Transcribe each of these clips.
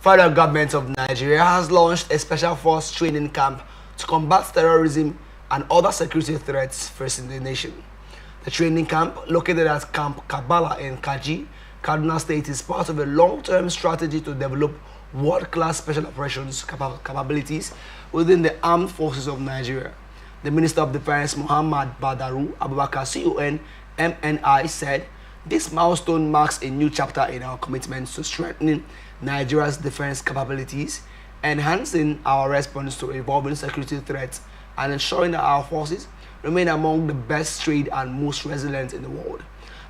Federal government of Nigeria has launched a special force training camp to combat terrorism and other security threats facing the nation. The training camp, located at Camp Kabbalah in Kaji, Kaduna State, is part of a long-term strategy to develop world-class special operations capabilities within the armed forces of Nigeria. The Minister of Defense, Muhammad Badaru Abubakar, CON, MNI, said, "This milestone marks a new chapter in our commitment to strengthening Nigeria's defense capabilities, enhancing our response to evolving security threats, and ensuring that our forces remain among the best trained and most resilient in the world."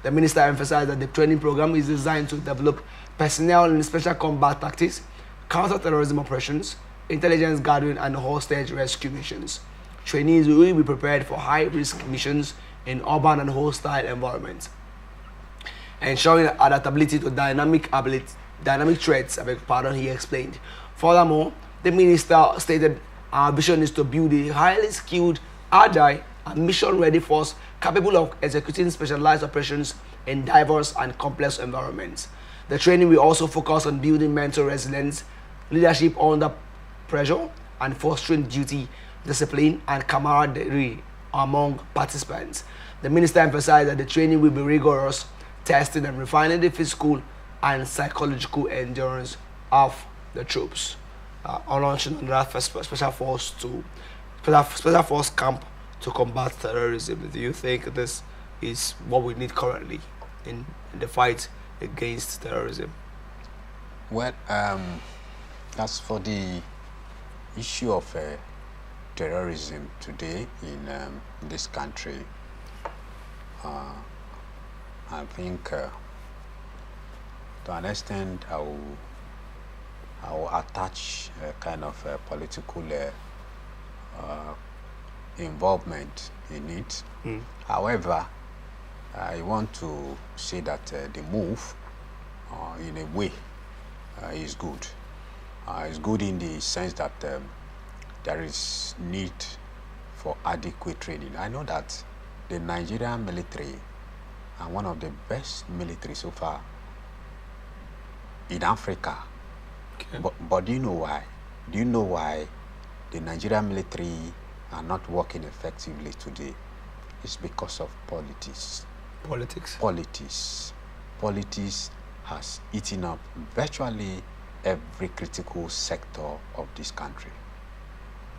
The minister emphasized that the training program is designed to develop personnel in special combat tactics, counter-terrorism operations, intelligence gathering, and hostage rescue missions. Trainees will be prepared for high-risk missions in urban and hostile environments, ensuring adaptability to dynamic threats. He explained. Furthermore, the minister stated, "Our vision is to build a highly skilled, agile, and mission-ready force capable of executing specialized operations in diverse and complex environments." The training will also focus on building mental resilience, leadership under pressure, and fostering duty, discipline, and camaraderie among participants. The minister emphasized that the training will be rigorous, testing and refining the physical and psychological endurance of the troops. On launching another special force camp to combat terrorism. Do you think this is what we need currently in the fight against terrorism? Well, as for the issue of terrorism today in this country, I think to an extent I will attach a kind of political involvement in it. However, I want to say that the move, in a way, is good. It's good in the sense that there is need for adequate training. I know that the Nigerian military are one of the best military so far in Africa. Okay. But do you know why? Do you know why the Nigerian military are not working effectively today? It's because of politics. Politics has eaten up virtually every critical sector of this country.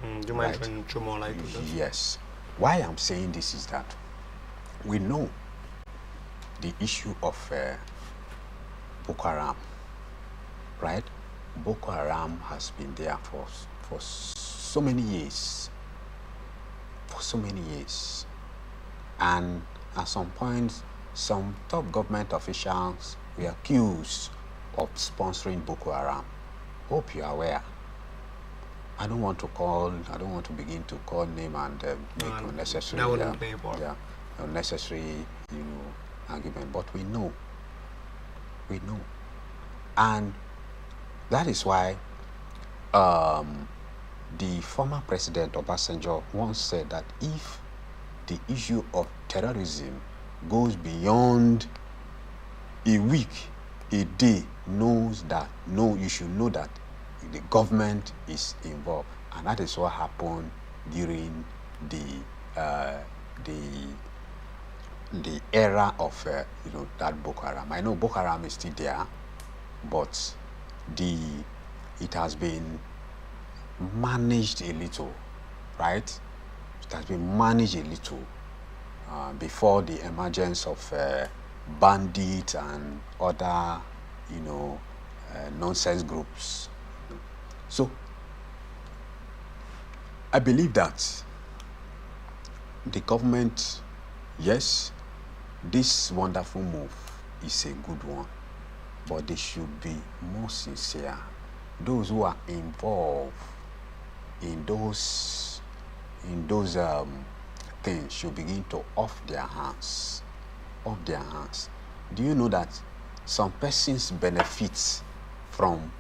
Do you mind going through more light on this? Yes. Why I'm saying this is that we know the issue of Boko Haram, right? Boko Haram has been there for so many years. And at some point, some top government officials were accused of sponsoring Boko Haram. Hope you are aware. I don't want to begin to call name and make unnecessary, unnecessary, argument. But we know, and that is why the former president Obasanjo once said that if the issue of terrorism goes beyond a week, a day, you should know that the government is involved, and that is what happened during the era of that Boko Haram. I know Boko Haram is still there, but it has been managed a little, right? It has been managed a little before the emergence of bandits and other, nonsense groups. So I believe that the government, yes, this wonderful move is a good one, but they should be more sincere. Those who are involved in those things should begin to off their hands. Do you know that some persons benefit from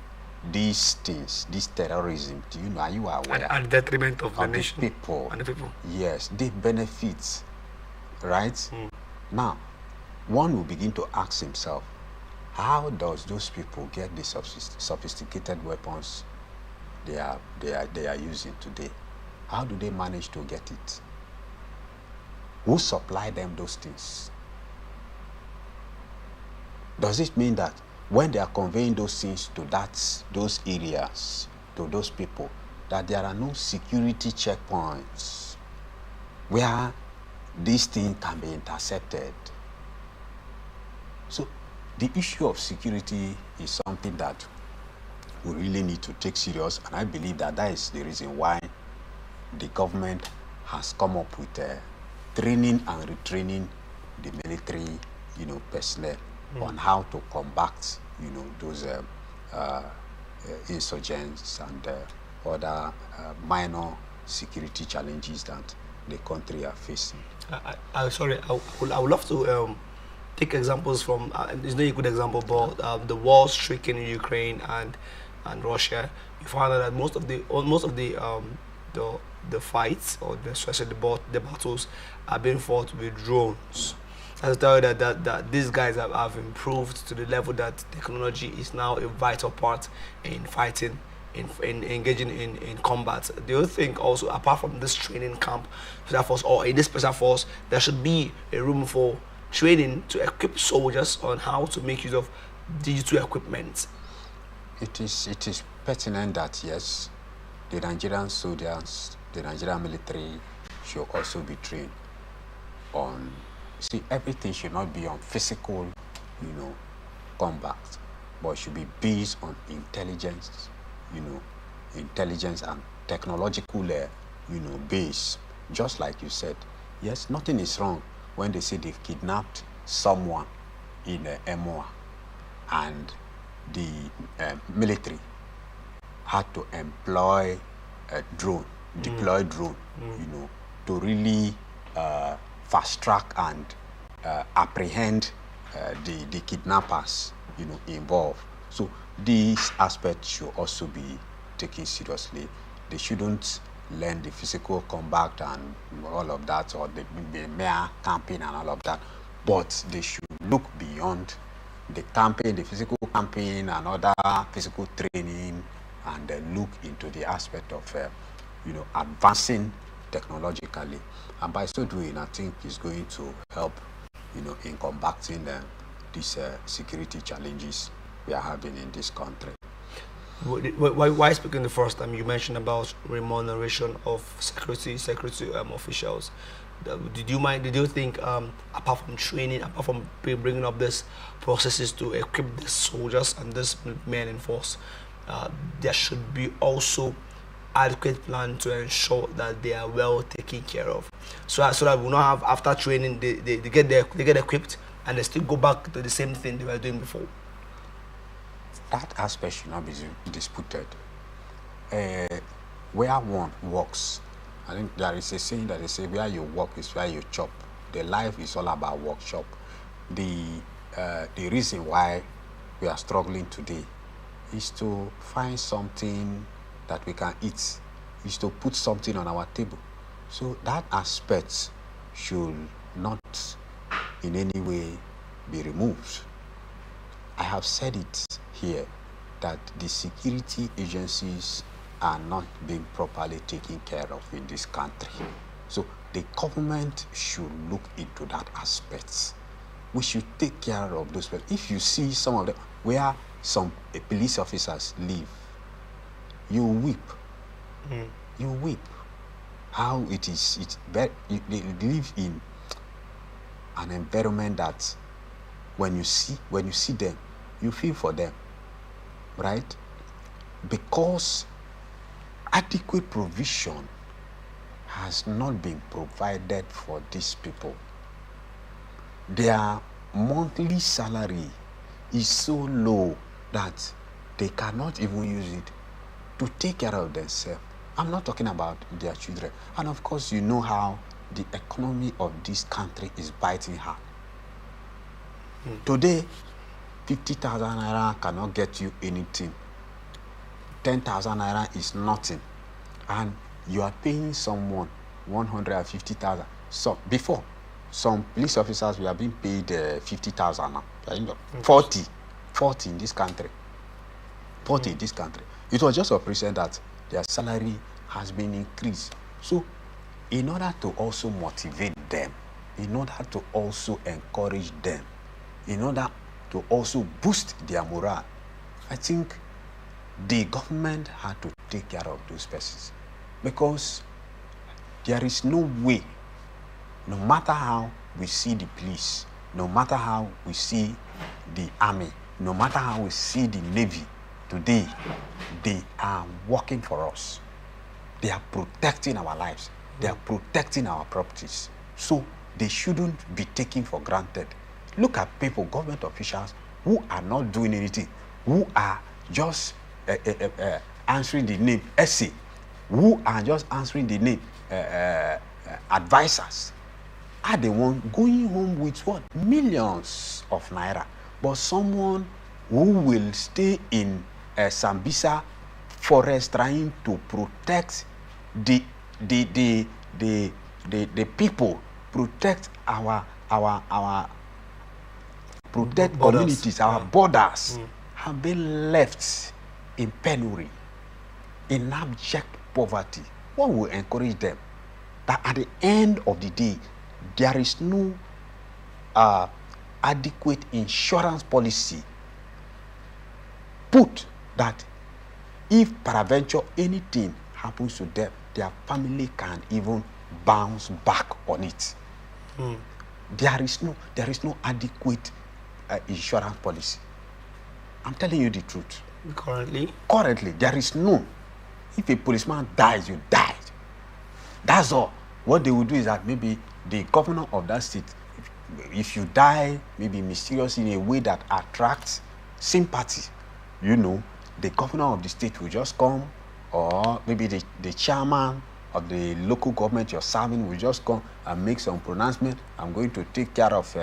these things, this terrorism? Do you know? Are you aware? At the detriment of the nation, people. And the people. Yes, they benefit, right? Now, one will begin to ask himself, how does those people get the sophisticated weapons they are using today? How do they manage to get it? Who supply them those things? Does it mean that when they are conveying those things to those areas, to those people, that there are no security checkpoints where these things can be intercepted? So the issue of security is something that we really need to take serious, and I believe that that is the reason why the government has come up with training and retraining the military, personnel on how to combat, those insurgents and other minor security challenges that the country are facing. I would love to take examples from. It's not a good example, but the war stricken in Ukraine and Russia. You find out that most of the fights, or especially the battles, are being fought with drones. I tell you that these guys have improved to the level that technology is now a vital part in fighting, in engaging in combat. Do you think also, apart from this training camp, special force, or in this special force, there should be a room for training to equip soldiers on how to make use of digital equipment? It is pertinent that yes, the Nigerian soldiers, the Nigerian military should also be trained on. See, everything should not be on physical, combat, but should be based on intelligence, intelligence and technological, base. Just like you said, yes, nothing is wrong when they say they've kidnapped someone in Emoa, and the military had to employ a drone, deploy drone, to really fast track and apprehend the kidnappers, involved. So these aspects should also be taken seriously. They shouldn't learn the physical combat and all of that, or the mere camping and all of that, but they should look beyond the camping, the physical camping and other physical training, and look into the aspect of advancing technologically. And by so doing, I think it's going to help in combating these security challenges we are having in this country. Why speaking the first time you mentioned about remuneration of security officials? Did you think, apart from training, apart from bringing up these processes to equip the soldiers and these men in force, there should be also adequate plan to ensure that they are well taken care of, so that we not have, after training, they get equipped and they still go back to the same thing they were doing before? That aspect should not be disputed. Where one works, I think there is a saying that they say, where you work is where you chop. The life is all about workshop. The reason why we are struggling today is to find something that we can eat, is to put something on our table. So that aspect should not in any way be removed. I have said it here that the security agencies are not being properly taken care of in this country. So the government should look into that aspect. We should take care of those people. If you see some of them where some police officers live, you weep. You weep. How it is, they live in an environment that when you see them, you feel for them, right? Because adequate provision has not been provided for these people. Their monthly salary is so low that they cannot even use it to take care of themselves. I'm not talking about their children. And of course, you know how the economy of this country is biting hard. Today, 50,000 naira cannot get you anything. 10,000 naira is nothing. And you are paying someone 150,000. So before, some police officers were being paid 50,000 now. 40 fought in this country. It was just a reason that their salary has been increased. So in order to also motivate them, in order to also encourage them, in order to also boost their morale, I think the government had to take care of those persons, because there is no way, no matter how we see the police, no matter how we see the army, no matter how we see the navy today, they are working for us. They are protecting our lives. They are protecting our properties. So they shouldn't be taken for granted. Look at people, government officials, who are not doing anything, who are just answering the name essay, who are just answering the name advisors, are the one going home with what? Millions of naira. But someone who will stay in Sambisa forest trying to protect the people, protect our protect Borders. communities, our borders, have been left in penury, in abject poverty. What will encourage them? That at the end of the day, there is no adequate insurance policy put that if peradventure anything happens to them, their family can even bounce back on it. There is no adequate insurance policy. I'm telling you the truth. Currently, there is no. If a policeman dies, you died. That's all. What they will do is that maybe the governor of that state, if you die, maybe mysteriously in a way that attracts sympathy, the governor of the state will just come, or maybe the chairman of the local government you're serving will just come and make some pronouncement. I'm going to take care of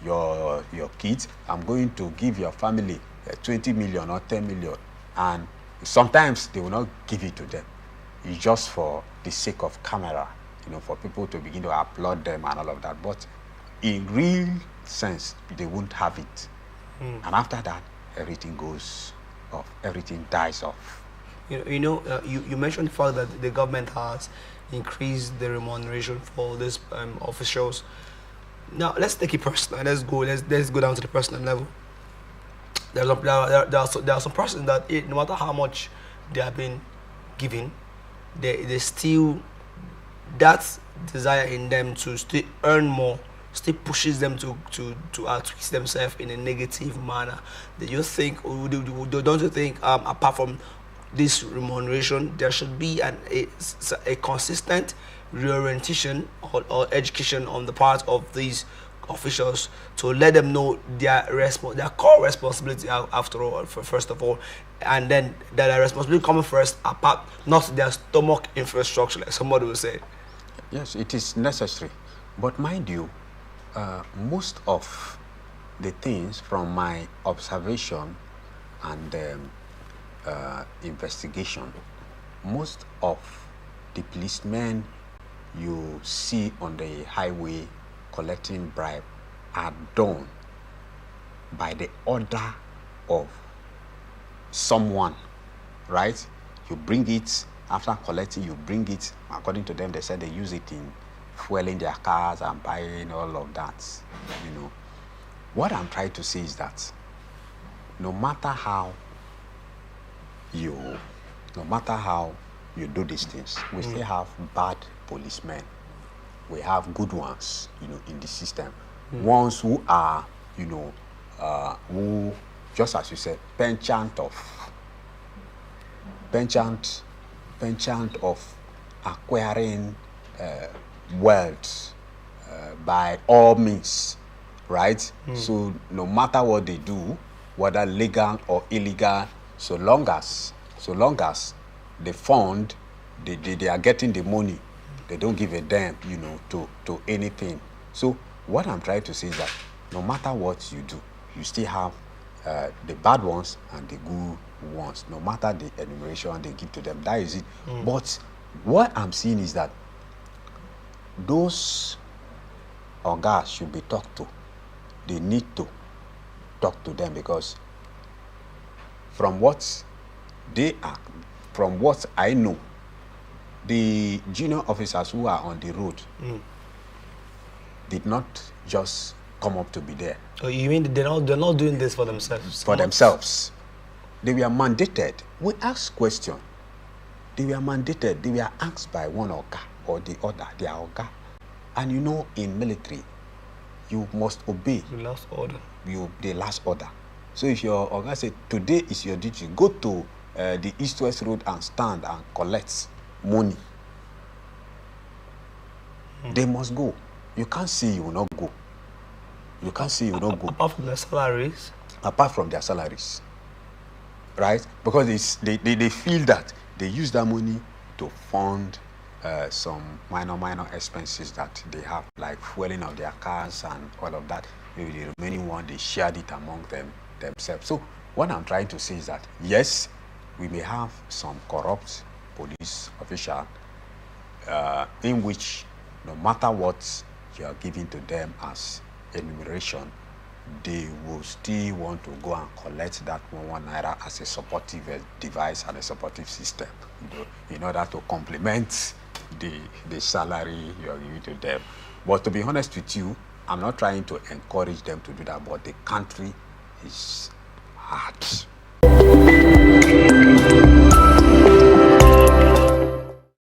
your kids. I'm going to give your family 20 million or 10 million. And sometimes they will not give it to them. It's just for the sake of camera, for people to begin to applaud them and all of that. But in real sense, they won't have it. And after that, everything goes off. Everything dies off. You mentioned the fact that the government has increased the remuneration for these officials. Now let's take it personal. Let's go down to the personal level. There are some persons that no matter how much they have been given, they still, that desire in them to still earn more still pushes them to twist themselves in a negative manner. Do you think, or don't you think, apart from this remuneration, there should be a consistent reorientation or education on the part of these officials to let them know their core responsibility after all, first of all, and then that their responsibility coming first, apart, not their stomach infrastructure, like somebody will say. Yes, it is necessary. But mind you, most of the things from my observation and investigation, most of the policemen you see on the highway collecting bribe are done by the order of someone, right? You bring it, after collecting, you bring it, according to them, they said they use it in fueling their cars and buying all of that, What I'm trying to say is that no matter how you do these things, we still have bad policemen. We have good ones, in the system. Ones who are, who, just as you said, penchant of acquiring wealth by all means, right? So no matter what they do, whether legal or illegal, so long as the fund, they are getting the money, they don't give a damn, to anything. So what I'm trying to say is that no matter what you do, you still have the bad ones and the good ones, no matter the enumeration they give to them. That is it. But what I'm seeing is that those ogas should be talked to. They need to talk to them, because from what they are, from what I know, the junior officers who are on the road did not just come up to be there. Oh, you mean they're not doing this for themselves? For themselves. They were mandated. We asked questions. They were mandated. They were asked by one oga or the other, their oga. And you know, in military, you must obey. The last order. The last order. So if your oga said, today is your duty, go to the east-west road and stand and collect money. They must go. You can't say you will not go. You can't say you will not go. Apart from their salaries? Apart from their salaries. Right? Because they feel that they use that money to fund some minor expenses that they have, like fueling of their cars and all of that. Maybe the remaining one, they shared it among themselves. So what I'm trying to say is that, yes, we may have some corrupt police official in which no matter what you are giving to them as enumeration, they will still want to go and collect that 1 naira as a supportive device and a supportive system, in order to complement the salary you are giving to them. But to be honest with you, I'm not trying to encourage them to do that, but the country is hard.